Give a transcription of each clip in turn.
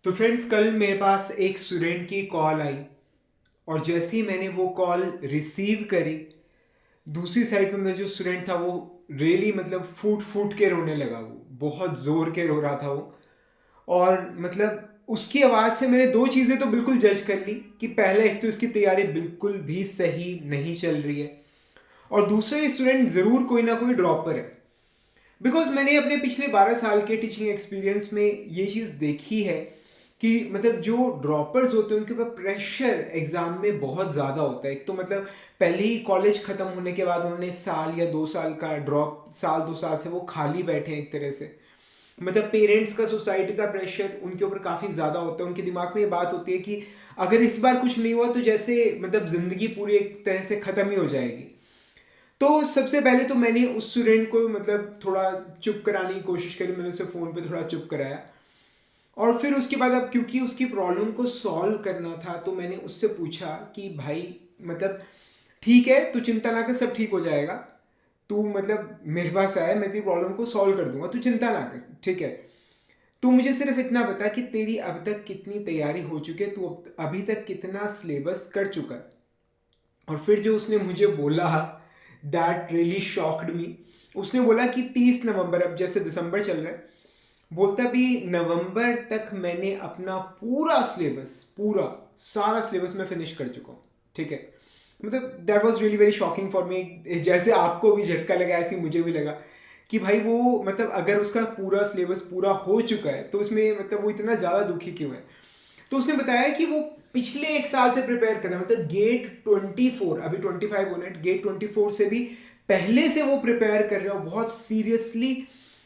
तो फ्रेंड्स, कल मेरे पास एक स्टूडेंट की कॉल आई और जैसे ही मैंने वो कॉल रिसीव करी, दूसरी साइड पे मेरा जो स्टूडेंट था वो रियली मतलब फूट फूट के रोने लगा। वो बहुत ज़ोर के रो रहा था वो। और मतलब उसकी आवाज़ से मैंने दो चीज़ें तो बिल्कुल जज कर ली कि पहला, एक तो इसकी तैयारी बिल्कुल भी सही नहीं चल रही है, और दूसरा ये स्टूडेंट ज़रूर कोई ना कोई ड्रॉपर है। बिकॉज मैंने अपने पिछले 12 साल के टीचिंग एक्सपीरियंस में ये चीज़ देखी है कि मतलब जो ड्रॉपर्स होते हैं उनके ऊपर प्रेशर एग्ज़ाम में बहुत ज़्यादा होता है। एक तो मतलब पहले ही कॉलेज ख़त्म होने के बाद उन्होंने साल या 2 साल का ड्रॉप, साल 2 साल से वो खाली बैठे हैं एक तरह से। मतलब पेरेंट्स का, सोसाइटी का प्रेशर उनके ऊपर काफ़ी ज़्यादा होता है। उनके दिमाग में ये बात होती है कि अगर इस बार कुछ नहीं हुआ तो जैसे मतलब ज़िंदगी पूरी एक तरह से ख़त्म ही हो जाएगी। तो सबसे पहले तो मैंने उस स्टूडेंट को मतलब थोड़ा चुप कराने की कोशिश करी। मैंने उसे फ़ोन पे थोड़ा चुप कराया, और फिर उसके बाद अब क्योंकि उसकी प्रॉब्लम को सॉल्व करना था तो मैंने उससे पूछा कि भाई मतलब ठीक है, तू चिंता ना कर, सब ठीक हो जाएगा। तू मतलब मेरे पास आया, मैं तेरी प्रॉब्लम को सॉल्व कर दूंगा, तू चिंता ना कर, ठीक है। तू मुझे सिर्फ इतना बता कि तेरी अब तक कितनी तैयारी हो चुकी है, तू अभी तक कितना सिलेबस कर चुका है। और फिर जो उसने मुझे बोला, दैट रियली शॉक्ड मी। उसने बोला कि 30 नवंबर, अब जैसे दिसंबर चल रहा है, बोलता भी नवंबर तक मैंने अपना पूरा सिलेबस, पूरा सारा सिलेबस मैं फिनिश कर चुका हूँ, ठीक है। मतलब that was really very shocking for me. जैसे आपको भी झटका लगा ऐसे ही मुझे भी लगा कि भाई वो मतलब अगर उसका पूरा सिलेबस पूरा हो चुका है तो उसमें मतलब वो इतना ज़्यादा दुखी क्यों है। तो उसने बताया कि वो पिछले एक साल से प्रिपेयर कर रहा है, मतलब गेट 24, अभी 25 होना है, गेट 24 से भी पहले से वो प्रिपेयर कर रहा है, बहुत सीरियसली,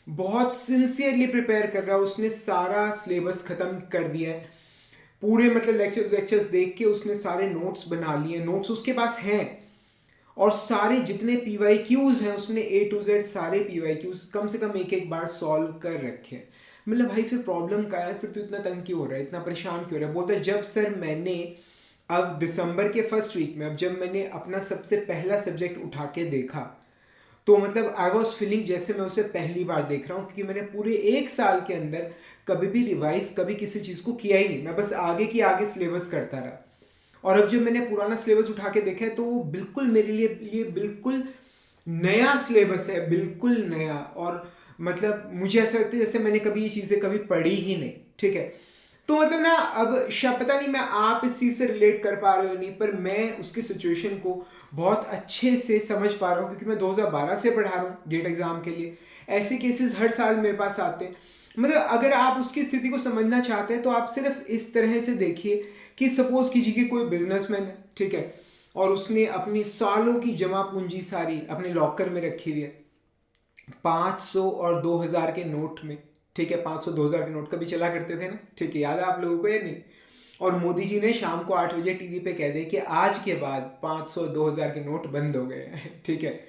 बहुत सिंसियरली प्रिपेयर कर रहा है। उसने सारा सिलेबस खत्म कर दिया है, पूरे मतलब लेक्चर्स वेक्चर्स देख के उसने सारे नोट्स बना लिए, नोट्स उसके पास हैं। और सारे जितने पीवाई क्यूज हैं उसने A to Z सारे पीवाई क्यूज कम से कम एक एक बार सॉल्व कर रखे हैं। मतलब भाई फिर प्रॉब्लम क्या है, फिर तो इतना तंग क्यों हो रहा है, इतना परेशान क्यों हो रहा है। बोलता है जब सर मैंने अब दिसंबर के फर्स्ट वीक में, अब जब मैंने अपना सबसे पहला सब्जेक्ट उठा के देखा तो मतलब आई वॉज फीलिंग जैसे मैं उसे पहली बार देख रहा हूँ, क्योंकि मैंने पूरे एक साल के अंदर कभी भी रिवाइज, कभी किसी चीज़ को किया ही नहीं, मैं बस आगे की आगे सिलेबस करता रहा। और अब जब मैंने पुराना सिलेबस उठा के देखा है तो वो बिल्कुल मेरे लिए बिल्कुल नया सिलेबस है, बिल्कुल नया। और मतलब मुझे ऐसा लगता है जैसे मैंने कभी ये चीज़ें कभी पढ़ी ही नहीं, ठीक है। तो मतलब ना अब पता नहीं मैं आप इस चीज़ से रिलेट कर पा रहे हो नहीं, पर मैं उसकी सिचुएशन को बहुत अच्छे से समझ पा रहा हूँ, क्योंकि मैं 2012 से पढ़ा रहा हूँ गेट एग्ज़ाम के लिए। ऐसे केसेस हर साल मेरे पास आते हैं। मतलब अगर आप उसकी स्थिति को समझना चाहते हैं तो आप सिर्फ इस तरह से देखिए कि सपोज कीजिए कि कोई बिजनेसमैन है, ठीक है, और उसने अपनी सालों की जमा पूंजी सारी अपने लॉकर में रखी हुई है, 500 और 2000 के नोट में, ठीक है। 500 2000 के नोट कभी चला करते थे ना, ठीक है, याद है आप लोगों को या नहीं। और मोदी जी ने शाम को 8 बजे टीवी पे कह दिया कि आज के बाद 500 2000 के नोट बंद हो गए हैं, ठीक है।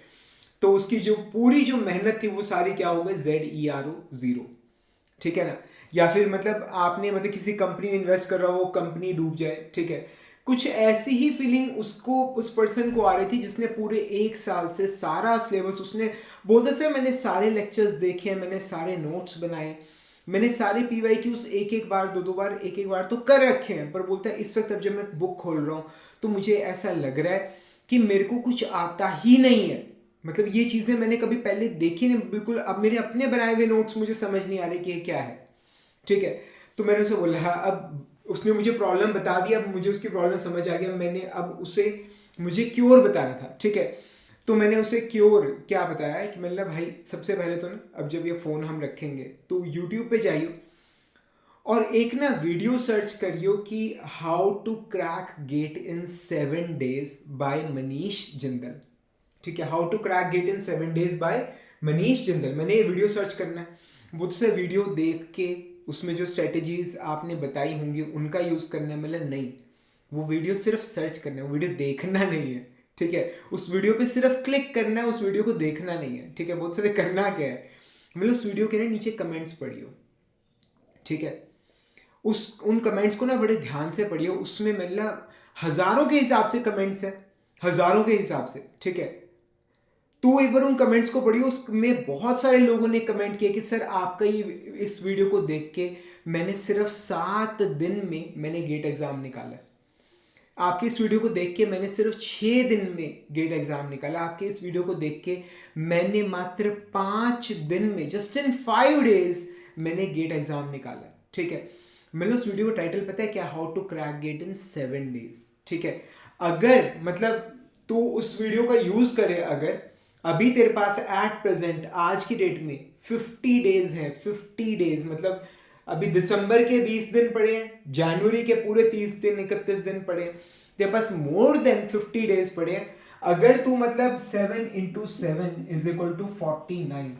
तो उसकी जो पूरी जो मेहनत थी वो सारी क्या हो गई, ZERO, जीरो, ठीक है ना। या फिर मतलब आपने मतलब किसी कंपनी में इन्वेस्ट कर रहा हो, वो कंपनी डूब जाए, ठीक है। कुछ ऐसी ही फीलिंग उसको, उस पर्सन को आ रही थी जिसने पूरे एक साल से सारा सिलेबस, उसने बोलते सर मैंने सारे लेक्चर्स देखे हैं, मैंने सारे नोट्स बनाए, मैंने सारे पीवाई क्यूज एक एक बार, दो दो बार, एक एक बार तो कर रखे हैं, पर बोलता है इस वक्त अब जब मैं बुक खोल रहा हूँ तो मुझे ऐसा लग रहा है कि मेरे को कुछ आता ही नहीं है। मतलब ये चीज़ें मैंने कभी पहले देखी नहीं बिल्कुल, अब मेरे अपने बनाए हुए नोट्स मुझे समझ नहीं आ रहे कि ये क्या है, ठीक है। तो मैंने उसे बोला, अब उसने मुझे प्रॉब्लम बता दी, अब मुझे उसकी प्रॉब्लम समझ आ गया, मैंने अब उसे, मुझे क्योर बताना था, ठीक है। तो मैंने उसे क्योर क्या बताया कि मतलब भाई सबसे पहले तो ना, अब जब ये फ़ोन हम रखेंगे तो यूट्यूब पे जाइए और एक ना वीडियो सर्च करियो कि how to crack GATE in 7 days by Manish Jindal, ठीक है। How to crack GATE in 7 days by Manish Jindal, मैंने ये वीडियो सर्च करना है। वो से वीडियो देख के उसमें जो स्ट्रेटजीज आपने बताई होंगी उनका यूज़ करना है। मतलब नहीं, वो वीडियो सिर्फ सर्च करना है, वो वीडियो देखना नहीं है, ठीक है। उस वीडियो पे सिर्फ क्लिक करना है, उस वीडियो को देखना नहीं है, ठीक है। बहुत सारे करना क्या है, मतलब उस वीडियो के ना नीचे कमेंट्स पढ़ियो, ठीक है। उस उन कमेंट्स को ना बड़े ध्यान से पढ़िए, उसमें मतलब हजारों के हिसाब से कमेंट्स हैं, हजारों के हिसाब से, ठीक है। तो एक बार उन कमेंट्स को पढ़िए, उसमें बहुत सारे लोगों ने कमेंट किया कि सर आपका ये, इस वीडियो को देख के मैंने सिर्फ 7 दिन में मैंने गेट एग्जाम निकाला है। आपकी इस वीडियो को देख के मैंने सिर्फ 6 दिन में गेट एग्जाम निकाला। आपके इस वीडियो को देख के मैंने मात्र 5 दिन में, जस्ट इन 5 डेज मैंने गेट एग्जाम निकाला। ठीक है, मैंने उस वीडियो का टाइटल पता है क्या? How to crack GATE in 7 days. ठीक है, अगर मतलब तू उस वीडियो का यूज करे, अगर अभी तेरे पास एट प्रेजेंट आज की डेट में 50 डेज है, 50 डेज मतलब अभी दिसंबर के 20 दिन पड़े हैं, जनवरी के पूरे 30 दिन 31 दिन पड़े हैं, तेरे पास मोर देन 50 डेज पड़े हैं। अगर तू मतलब 7 × 7 = 49,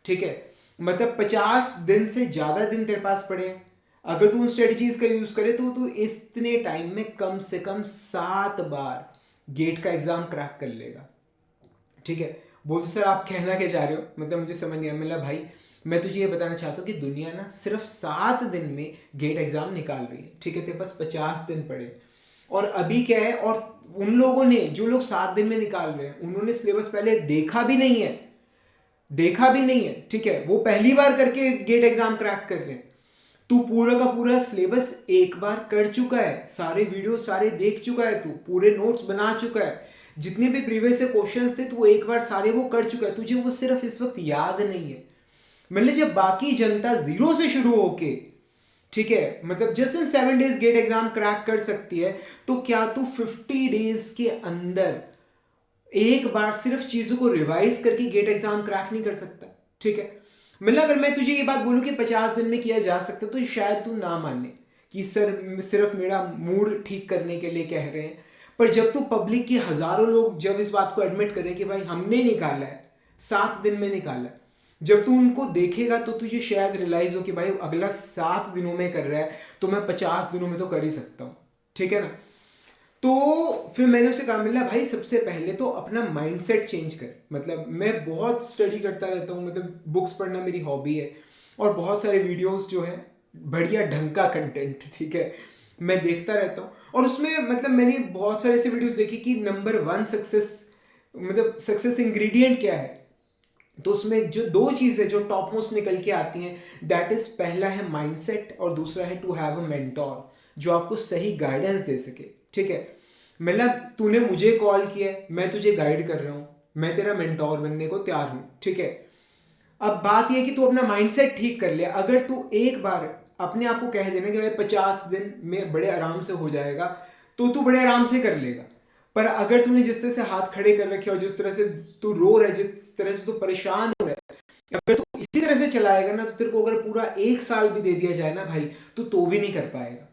ठीक है, मतलब 50 दिन से ज्यादा दिन तेरे पास पड़े हैं। अगर तू उन स्ट्रेटजीज का यूज करे तो तू इतने टाइम में कम से कम 7 बार गेट का एग्जाम क्रैक कर लेगा। ठीक है, बोलते सर आप कहना क्या चाह रहे हो? मतलब मुझे समझ नहीं आया। मतलब भाई मैं तुझे ये बताना चाहता हूँ कि दुनिया ना सिर्फ 7 दिन में गेट एग्जाम निकाल रही है। ठीक है, तेरे पास 50 दिन पड़े और अभी क्या है, और उन लोगों ने जो लोग 7 दिन में निकाल रहे हैं उन्होंने सिलेबस पहले देखा भी नहीं है, ठीक है, वो पहली बार करके गेट एग्जाम क्रैक कर रहे हैं। तू पूरा का पूरा सिलेबस एक बार कर चुका है, सारे वीडियो सारे देख चुका है, तू पूरे नोट्स बना चुका है, जितने भी प्रीवियस से क्वेश्चंस थे तू एक बार सारे वो कर चुका है, तुझे वो सिर्फ इस वक्त याद नहीं है। मतलब जब बाकी जनता जीरो से शुरू होके, ठीक है, मतलब just in 7 days GATE exam crack कर सकती है, तो क्या तू 50 डेज के अंदर एक बार सिर्फ चीजों को रिवाइज करके गेट एग्जाम क्रैक नहीं कर सकता? ठीक है, मतलब अगर मैं तुझे ये बात बोलूं कि 50 दिन में किया जा सकता तो शायद तू ना माने कि सर सिर्फ मेरा मूड ठीक करने के लिए कह रहे हैं। पर जब तू पब्लिक के हजारों लोग जब इस बात को एडमिट करें कि भाई हमने निकाला है, 7 दिन में निकाला है, जब तू उनको देखेगा तो तुझे शायद रियलाइज हो कि भाई अगला 7 दिनों में कर रहा है तो मैं 50 दिनों में तो कर ही सकता हूं। ठीक है ना? तो फिर मैंने उसे कहा, मिला भाई सबसे पहले तो अपना माइंडसेट चेंज कर। मतलब मैं बहुत स्टडी करता रहता हूँ, मतलब बुक्स पढ़ना मेरी हॉबी है और बहुत सारे वीडियोस जो है बढ़िया ढंग का कंटेंट, ठीक है, मैं देखता रहता हूँ। और उसमें मतलब मैंने बहुत सारे ऐसे वीडियोस देखे कि नंबर 1 सक्सेस, मतलब सक्सेस इंग्रेडिएंट क्या है। तो उसमें जो 2 चीज़ें जो टॉप मोस्ट निकल के आती हैं, दैट इज पहला है माइंडसेट और दूसरा है टू हैव अ मेंटोर जो आपको सही गाइडेंस दे सके। ठीक है, मतलब तूने मुझे कॉल किया, मैं तुझे गाइड कर रहा हूँ, मैं तेरा मेंटोर बनने को तैयार हूँ। ठीक है, अब बात यह कि तू अपना माइंडसेट ठीक कर ले। अगर तू एक बार अपने आप को कह देना कि भाई 50 दिन में बड़े आराम से हो जाएगा, तो तू बड़े आराम से कर लेगा। पर अगर तूने जिस तरह से हाथ खड़े कर रखे और जिस तरह से तू रो रहा है, जिस तरह से तू परेशान हो रहा है, अगर तू इसी तरह से चलाएगा ना, तो तेरे को अगर पूरा 1 साल भी दे दिया जाए ना भाई, तो भी नहीं कर पाएगा।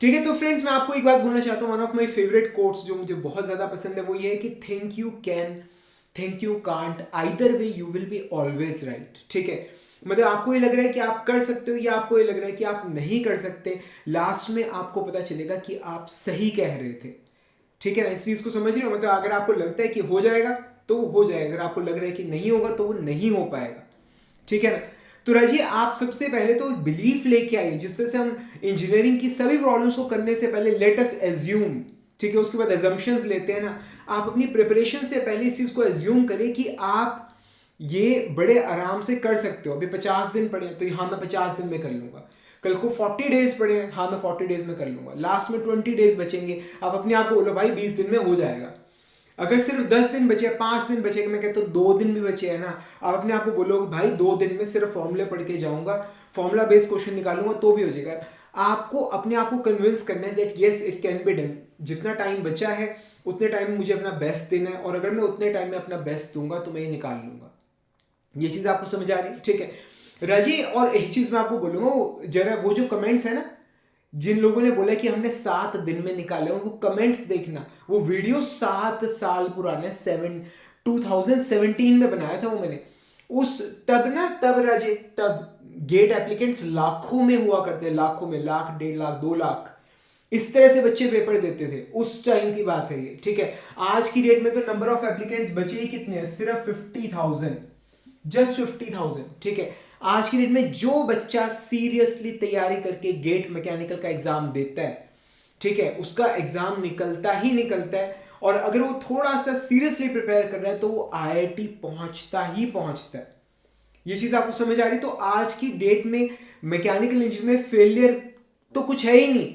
ठीक है, तो फ्रेंड्स मैं आपको एक बात बोलना चाहता हूँ। One of my favourite quotes जो मुझे बहुत ज्यादा पसंद है वो ये है कि think you can, think you can't, either way you will be always right. ठीक है, मतलब आपको ये लग रहा है कि आप कर सकते हो या आपको ये लग रहा है कि आप नहीं कर सकते, लास्ट में आपको पता चलेगा कि आप सही कह रहे थे। ठीक है ना, इस चीज को समझ रहे हो? मतलब अगर आपको लगता है कि हो जाएगा तो वो हो जाएगा, अगर आपको लग रहा है कि नहीं होगा तो वो नहीं हो पाएगा। ठीक है ना? तो राजी आप सबसे पहले तो बिलीफ लेके आइए जिस तरह से हम इंजीनियरिंग की सभी प्रॉब्लम्स को करने से पहले लेट अस एज्यूम, ठीक है, उसके बाद एजम्पशंस लेते हैं ना, आप अपनी प्रिपरेशन से पहले इस चीज को एज्यूम करें कि आप ये बड़े आराम से कर सकते हो। अभी 50 दिन पड़े हैं तो हाँ मैं 50 दिन में कर लूंगा, कल को 40 डेज पड़े हैं, हाँ मैं 40 डेज में कर लूंगा, लास्ट में 20 डेज बचेंगे, आप अपने आप को बोलो भाई 20 दिन में हो जाएगा। अगर सिर्फ 10 दिन बचे, 5 दिन बचे, मैं कहता हूँ 2 दिन भी बचे हैं ना, आप अपने आप को बोलो भाई 2 दिन में सिर्फ फॉर्मूले पढ़ के जाऊंगा, फॉर्मूला बेस्ड क्वेश्चन निकालूंगा तो भी हो जाएगा। आपको अपने आप को कन्विंस करना है that yes it can be done. जितना टाइम बचा है उतने टाइम में मुझे अपना बेस्ट देना है, और अगर मैं उतने टाइम में अपना बेस्ट दूंगा तो मैं ये निकाल लूंगा। ये चीज आपको समझ आ रही है? ठीक है राजी, और एक चीज मैं आपको बोलूंगा, जरा वो जो कमेंट्स है ना, जिन लोगों ने बोला कि हमने 7 दिन में निकाले, वो कमेंट्स देखना, वो वीडियो 7 साल पुराने 2017 में बनाया था वो मैंने। उस तब राजे तब गेट एप्लीकेंट्स लाखों में हुआ करते, लाखों में, लाख, 1.5 लाख, 2 लाख, इस तरह से बच्चे पेपर देते थे। उस टाइम की बात है ये। ठीक है, आज की डेट में तो नंबर ऑफ एप्लीकेंट्स बचे ही कितने हैं, सिर्फ 50,000, जस्ट 50,000। ठीक है, आज की डेट में जो बच्चा सीरियसली तैयारी करके गेट मैकेनिकल का एग्जाम देता है, ठीक है, उसका एग्जाम निकलता है, और अगर वो थोड़ा सा सीरियसली प्रिपेयर कर रहा है तो वो आईआईटी पहुंचता ही पहुंचता है। ये चीज़ आपको समझ आ रही? तो आज की डेट में मैकेनिकल इंजीनियरिंग में फेलियर तो कुछ है ही नहीं।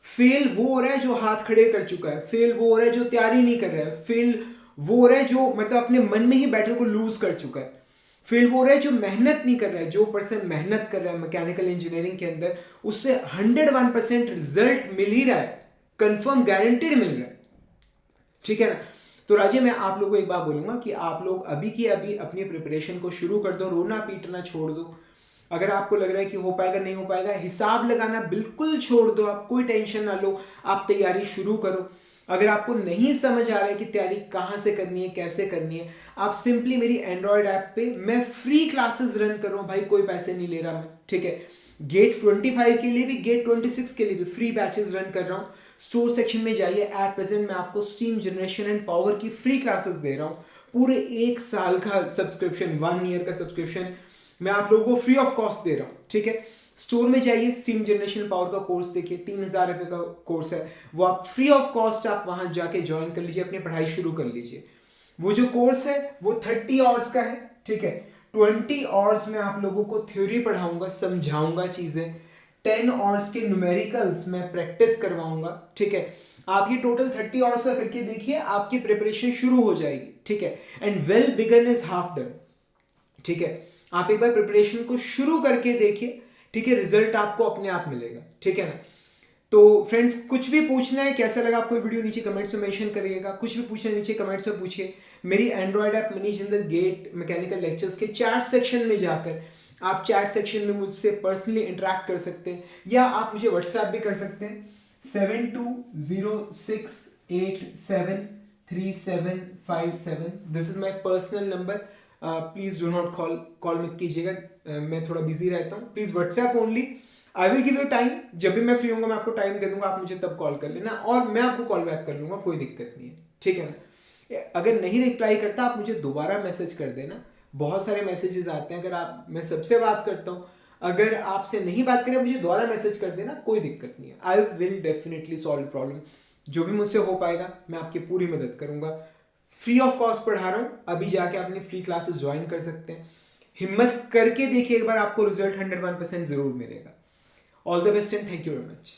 फेल वो हो रहा है जो हाथ खड़े कर चुका है, फेल वो हो रहा है जो तैयारी नहीं कर रहा है, फेल वो हो रहा है जो मतलब अपने मन में ही बैटल को लूज कर चुका है, फेल वो हो रहा है जो मेहनत नहीं कर रहा है। जो पर्सन मेहनत कर रहा है मैकेनिकल इंजीनियरिंग के अंदर, उससे 101% रिजल्ट मिल ही रहा है, कंफर्म गारंटीड मिल रहा है, ठीक है ना। तो राजे मैं आप लोगों को एक बात बोलूंगा कि आप लोग अभी की अभी अपनी प्रिपरेशन को शुरू कर दो, रोना पीटना छोड़ दो। अगर आपको लग रहा है कि हो पाएगा नहीं हो पाएगा, हिसाब लगाना बिल्कुल छोड़ दो, आप कोई टेंशन ना लो, आप तैयारी शुरू करो। अगर आपको नहीं समझ आ रहा है कि तैयारी कहाँ से करनी है, कैसे करनी है, आप सिंपली मेरी एंड्रॉयड ऐप पे मैं फ्री क्लासेस रन कर रहा हूँ भाई, कोई पैसे नहीं ले रहा मैं, ठीक है। गेट 25 के लिए भी, गेट 26 के लिए भी फ्री बैचेस रन कर रहा हूँ। स्टोर सेक्शन में जाइए, एट प्रेजेंट मैं आपको स्टीम जनरेशन एंड पावर की फ्री क्लासेस दे रहा हूँ। पूरे 1 साल का सब्सक्रिप्शन, 1 ईयर का सब्सक्रिप्शन मैं आप लोगों को फ्री ऑफ कॉस्ट दे रहा हूँ, ठीक है। स्टोर में जाइए, स्टीम जनरेशन पावर का कोर्स देखिए, 3,000 रुपये का कोर्स है, वो आप फ्री ऑफ कॉस्ट आप वहां जाके ज्वाइन कर लीजिए, अपनी पढ़ाई शुरू कर लीजिए। वो जो कोर्स है वो 30 आवर्स का है, ठीक है। 20 आवर्स में आप लोगों को थ्योरी पढ़ाऊंगा, समझाऊंगा चीजें, 10 आवर्स के न्यूमेरिकल्स मैं प्रैक्टिस करवाऊंगा, ठीक है। आप ये टोटल 30 आवर्स का करके देखिए, आपकी प्रिपरेशन शुरू हो जाएगी, ठीक है। And well begun is half done, ठीक है। आप एक बार प्रिपरेशन को शुरू करके देखिए, ठीक है, रिजल्ट आपको अपने आप मिलेगा, ठीक है ना। तो फ्रेंड्स, कुछ भी पूछना है, कैसा लगा आपको वीडियो, नीचे कमेंट्स में मेंशन करिएगा। कुछ भी पूछना है नीचे कमेंट्स में पूछिए। मेरी Android app Manish Jindal GATE mechanical lectures के चैट सेक्शन में जाकर आप चैट सेक्शन में मुझसे पर्सनली इंटरेक्ट कर सकते हैं, या आप मुझे व्हाट्सएप भी कर सकते हैं 7206873757। This is my personal number. Please do not call मत कीजिएगा, मैं थोड़ा बिजी रहता हूँ। Please WhatsApp only. I will give you time, जब भी मैं फ्री होऊंगा मैं आपको टाइम दे दूंगा, आप मुझे तब कॉल कर लेना और मैं आपको कॉल बैक कर लूंगा, कोई दिक्कत नहीं है, ठीक है ना। अगर नहीं रिप्लाई करता आप मुझे दोबारा मैसेज कर देना, बहुत सारे मैसेजेस आते हैं, अगर आप, मैं सबसे बात करता हूँ, अगर आपसे नहीं बात करें मुझे दोबारा मैसेज कर देना, कोई दिक्कत नहीं है। I will definitely solve problem, जो भी मुझसे हो पाएगा मैं आपकी पूरी मदद करूंगा। फ्री ऑफ कॉस्ट पढ़ा रहा हूँ, अभी जाके अपनी फ्री क्लासेस ज्वाइन कर सकते हैं। हिम्मत करके देखिए एक बार, आपको रिजल्ट 101% जरूर मिलेगा। All the best and thank you very much.